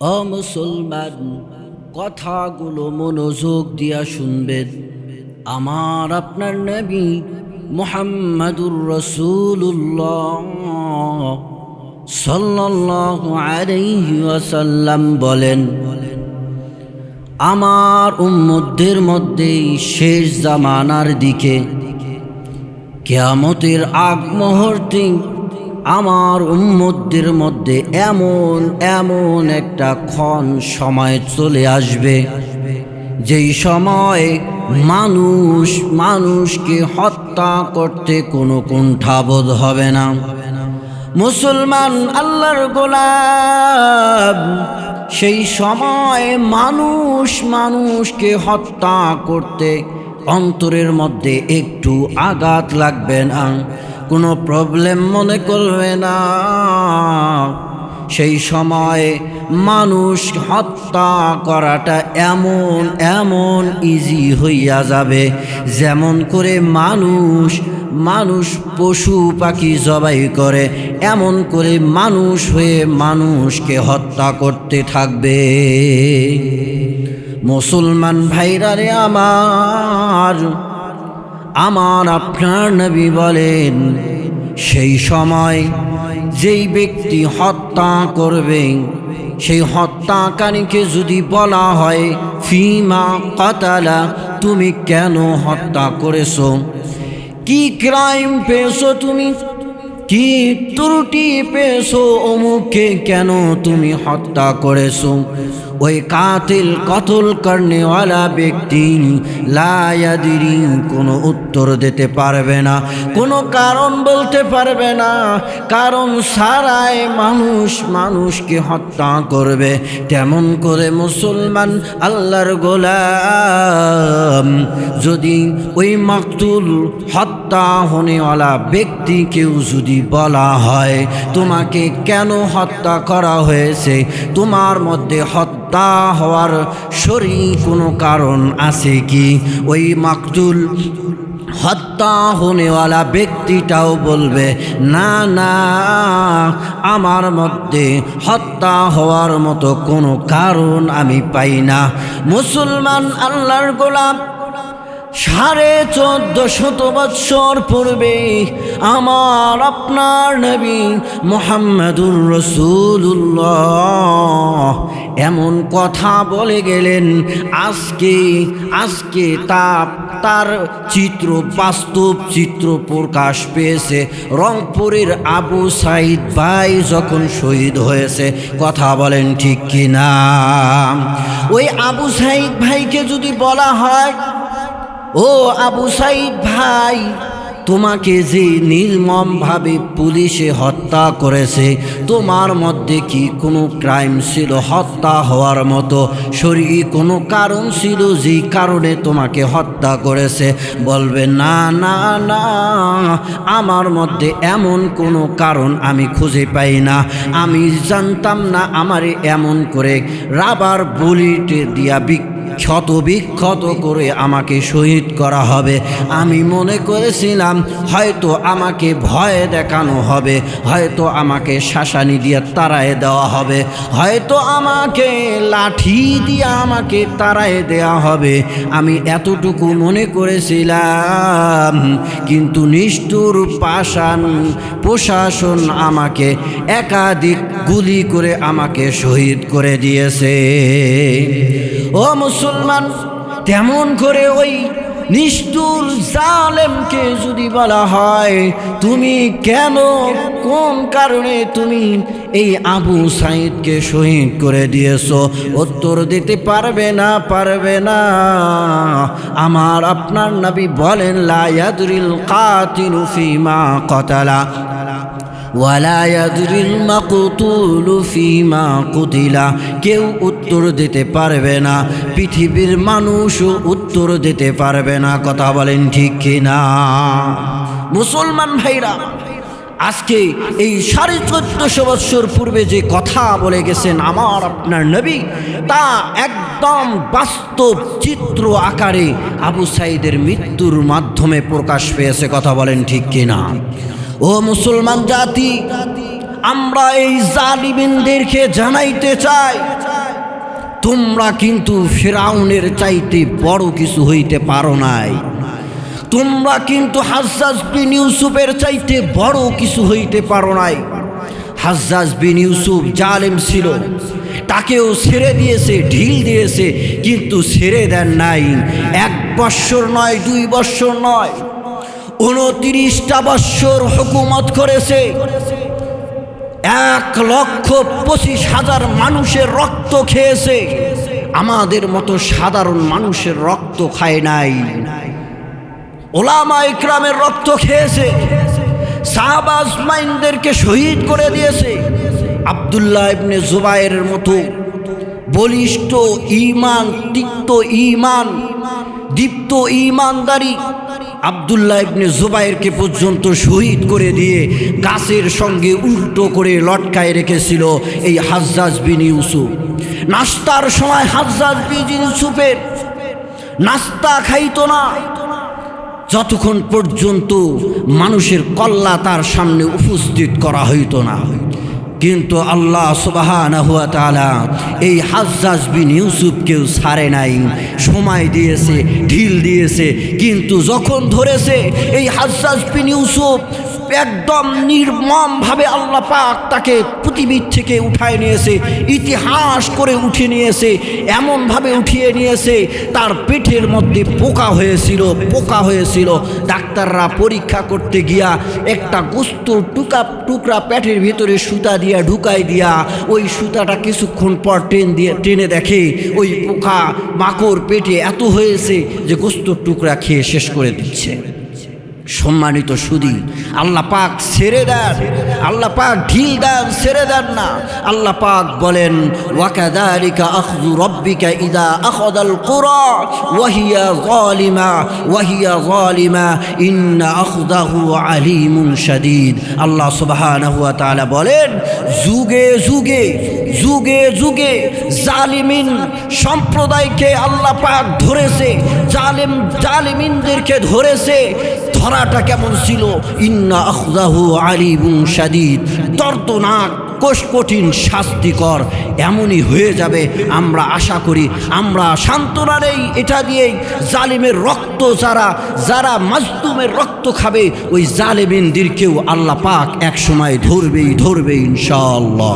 ও মুসলমান, কথাগুলো মনোযোগ দিয়া শুনবেন। আমার আপনার নবী মুহাম্মাদুর রাসূলুল্লাহ সাল্লাল্লাহু আলাইহি ওয়াসাল্লাম বলেন, আমার উম্মতদের মধ্যে শেষ জামানার দিকে কিয়ামতের আগ মুহূর্তে আমার উম্মতদের মধ্যে এমন একটা ক্ষণ সময় চলে আসবে, যেই সময় মানুষকে হত্যা করতে কোনো কুণ্ঠাবোধ হবে না। মুসলমান আল্লাহর গোলাম, সেই সময় মানুষকে হত্যা করতে অন্তরের মধ্যে একটু আঘাত লাগবে না, কোনো প্রবলেম মনে করবে না। সেই সময় মানুষ হত্যা করাটা এমন ইজি হইয়া যাবে, যেমন করে মানুষ পশু পাখি জবাই করে, এমন করে মানুষ হয়ে মানুষকে হত্যা করতে থাকবে। মুসলমান ভাইরা রে আমার আপনার নবী বলেন, সেই সময় যেই ব্যক্তি হত্যা করবে, সেই হত্যাকারীকে যদি বলা হয় ফিমা কাতালা, তুমি কেন হত্যা করেছো, কি ক্রাইম পেয়েছো, তুমি কি ত্রুটি পেয়েছো, অমুককে কেন তুমি হত্যা করেছো, ওই কতল করনেওয়ালা ব্যক্তি লা ইয়াদরি, কোনো উত্তর দিতে পারবে না, কোনো কারণ বলতে পারবে না। কারণ ছাড়াই মানুষকে হত্যা করবে। তেমন করে মুসলমান আল্লাহর গোলাম, যদি ওই মাকতুল হত্যা হনেওয়ালা ব্যক্তিকেও যদি বলা হয় তোমাকে কেন হত্যা করা হয়েছে, তোমার মধ্যে হত্যা হওয়ার শরীর কোনো কারণ আছে কি, ওই মাকতুল হত্যা হনেওয়ালা ব্যক্তিটাও বলবে না, আমার মধ্যে হত্যা হওয়ার মতো কোনো কারণ আমি পাই না। মুসলমান আল্লাহর গোলাম, 1450 বৎসর পূর্বে আমার আপনার নবী মুহাম্মাদুর রাসূলুল্লাহ এমন কথা বলে গেলেন, আজকে তার বাস্তব চিত্র প্রকাশ পেয়েছে। রংপুরের আবু সাইদ ভাই যখন শহীদ হয়েছে, কথা বলেন ঠিক কিনা? ওই আবু সাইদ ভাইকে যদি বলা হয়, ও আবু সাইদ ভাই, তোমাকে যে নির্মমভাবে পুলিশে হত্যা করেছে, তোমার মধ্যে কি কোনো ক্রাইম ছিল হত্যা হওয়ার মতো, শরীরে কোনো কারণ ছিল যেই কারণে তোমাকে হত্যা করেছে? বলবে না, আমার মধ্যে এমন কোনো কারণ আমি খুঁজে পাই না। আমি জানতাম না আমারে এমন করে রাবার বুলেট দিয়া বিক্ষত করে আমাকে শহীদ করা হবে। আমি মনে করেছিলাম হয়তো আমাকে ভয় দেখানো হবে, হয়তো আমাকে শাসানি দিয়ে তাড়ায় দেওয়া হবে, হয়তো আমাকে লাঠি দিয়ে আমাকে তাড়ায় দেওয়া হবে, আমি এতটুকু মনে করেছিলাম। কিন্তু নিষ্ঠুর প্রশাসন আমাকে একাধিক গুলি করে আমাকে শহীদ করে দিয়েছে। ও মুসলমান, তেমন করে ওই নিষ্ঠুর জালেমকে যদি বলা হয় তুমি কোন কারণে তুমি এই আবু সাইদকে শহীদ করে দিয়েছো, উত্তর দিতে পারবে না। আমার আপনার নবী বলেন, লা ইয়াদরিল কাতিলু ফিমা কাতালা ওয়ালা ইয়াদরিল মাকতুলু ফিমা কুতিলা। কেউ উত্তর দিতে পারবে না, পৃথিবীর মানুষও উত্তর দিতে পারবে না। কথা বলেন ঠিক কিনা? মুসলমান ভাইরা, আজকে এই 1450 বৎসর পূর্বে যে কথা বলে গেছেন আমার আপনার নবী, তা একদম বাস্তব চিত্র আকারে আবু সাইদের মৃত্যুর মাধ্যমে প্রকাশ পেয়েছে। কথা বলেন ঠিক কিনা? ও মুসলমান জাতি, আমরা এই জালিমিনদেরকে জানাইতে চাই, তোমরা কিন্তু ফিরাউনের চাইতে বড় কিছু হইতে পারো নাই, তোমরা কিন্তু হাজ্জাজ বিন ইউসুফের চাইতে বড় কিছু হইতে পারো নাই। হাজ্জাজ বিন ইউসুফ জালেম ছিল, তাকেও ছেড়ে দিয়েছে, ঢিল দিয়েছে, কিন্তু ছেড়ে দেন নাই। 1 বৎসর নয়, 2 বৎসর নয়, 29টা বৎসর হুকুমত করেছে। 1,25,000 মানুষের রক্ত খেয়েছে, আমাদের মতো সাধারণ মানুষের রক্ত খায় নাই। ওলামা ইকরামের রক্ত খেয়েছে, সাহাবা আজমাইনদেরকে শহীদ করে দিয়েছে। আব্দুল্লাহ ইবনে জুবায়েরের মতো বলিষ্ঠ ঈমান, তিক্ত ঈমান, দীপ্ত ঈমানদারি আব্দুল্লাহ ইবনে জুবায়েরকে পর্যন্ত শহীদ করে দিয়ে গাছের সঙ্গে উল্টো করে লটকায় রেখেছিল এই হাজ্জাজ বিন ইউসুফ। নাস্তার সময় হাজ্জাজ বিন ইউসুফের নাস্তা খাইতো না যতক্ষণ পর্যন্ত মানুষের কল্লা তার সামনে উপস্থিত করা হইতো না। কিন্তু আল্লাহ সুবহানাহু ওয়া তাআলা এই হাজ্জাজ বিন ইউসুফকেও ছাড়ে নাই, সময় দিয়েছে, ঢিল দিয়েছে, কিন্তু যখন ধরেছে এই হাজ্জাজ বিন ইউসুফ একদম নির্মমভাবে আল্লাহ পাক তাকে পৃথিবীর থেকে উঠায় নিয়েছে, ইতিহাস করে উঠিয়ে নিয়েছে, এমনভাবে উঠিয়ে নিয়েছে তার পেটের মধ্যে পোকা হয়েছিল। ডাক্তাররা পরীক্ষা করতে গিয়া একটা গোস্ত টুকরা পেটের ভিতরে সুতা দিয়া ঢুকাই দিয়া ওই সুতাটা কিছুক্ষণ পর টেনে দেখে ওই পোকা মাকড় পেটে এত হয়েছে যে গোস্ত টুকরা খেয়ে শেষ করে দিচ্ছে। সম্মানিত সুধী, আল্লাহ পাক ছেড়ে দেন, আল্লাহ পাক ঢিল দেন, ছেড়ে দেন না। আল্লাহ পাক বলেন ওয়াকাযালিকা আখযু রাব্বিকা ইযা আখাযাল কুরা ওয়া হিয়া যালিমা ইন্না আখযাহু আলীমুন শাদীদ। আল্লাহ সুবহানাহু ওয়া তাআলা বলেন যুগে যুগে জালিমিন সম্প্রদায়কে আল্লাহ পাক ধরেছে, জালিমিনদেরকে ধরেছে। ধরাটা কেমন ছিল? ইন্না আখযাহু আলীমুন শাদীদ, দর্দনাক, কঠিন, শাস্তিকর এমনই হয়ে যাবে। আমরা আশা করি, আমরা সান্ত্বনা নেই এটা দিয়েই, জালিমের রক্ত যারা মাজলুমের রক্ত খাবে ওই জালিমিনদেরকেও আল্লাহ পাক এক সময় ধরবে ইনশাআল্লাহ।